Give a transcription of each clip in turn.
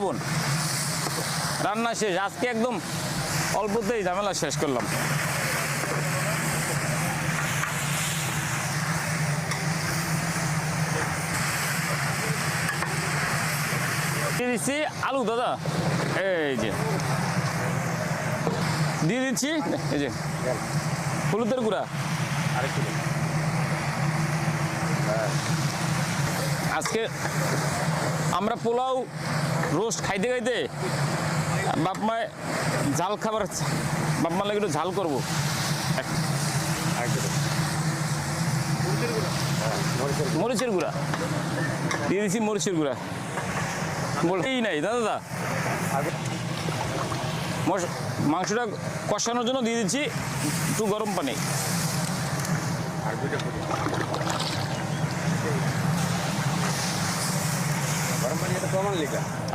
বোন, রান্না শেষ। আজকে একদম অল্পতেই ঝামেলা শেষ করলাম। দিয়ে দিচ্ছি আলু দাদা, এই যে দিয়ে দিচ্ছি এই যে হলুদের গুঁড়া আরেকটু। আজকে আমরা পোলাও রোস্ট খাইতে খাইতে বাপ মায় ঝাল খাবার, বাপ মা লাগে একটু ঝাল করবো। মরিচের গুঁড়া দিয়ে দিচ্ছি, মরিচের গুঁড়া বলতেই নাই দাদা। মাংসটা কষানোর জন্য দিয়ে দিচ্ছি একটু গরম পানি।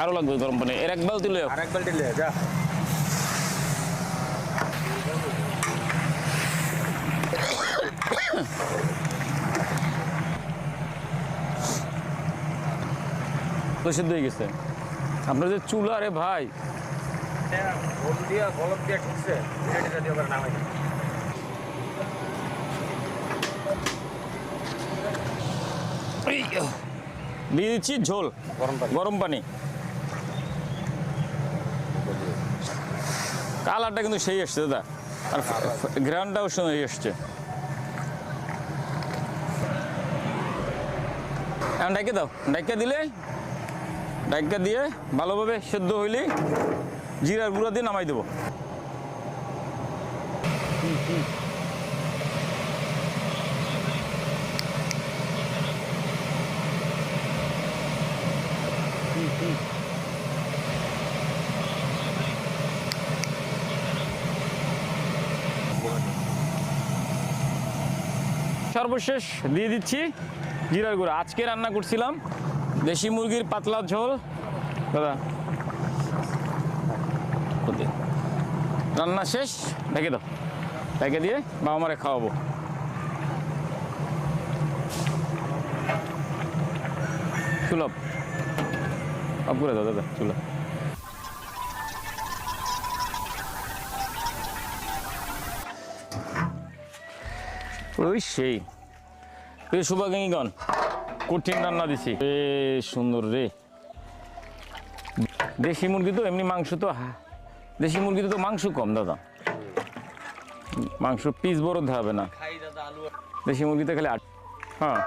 আরো লাগবে গরম পানি, এর এক বালতি লয়ে যা। তো সিদ্ধ হয়ে গেছে। আপনার যে চুলা রে ভাই, দিয়ে দিচ্ছি ঝোল গরম পানি। কালারটা কিন্তু সেই আসছে দাদা, আর গ্রাউন্ডটাও সেই আসছে। এখন ডাইকে দাও, ডাইকা দিলে, ডাইকা দিয়ে ভালোভাবে সেদ্ধ হইলেই জিরার গুঁড়া দিয়ে নামাই দেবো। সর্বশেষ দিয়ে দিচ্ছি জিরার গুঁড়া। আজকে রান্না করছিলাম দেশি মুরগির পাতলা ঝোল দাদা। রান্না শেষ, ঢেকে দাও, ঢেকে দিয়ে বাবা মারে খাওয়াবো। চুলা অফ করে দাও দাদা, চুলা। ওই সেই শুভাগাঙ্গীগণ, কঠিন রান্না দিছি, সুন্দর রে। দেশি মুরগি তো এমনি মাংস তো, দেশি মুরগিতে তো মাংস কম দাদা, মাংস পিস বড় হবে না। দেশি মুরগিতে খালি হ্যাঁ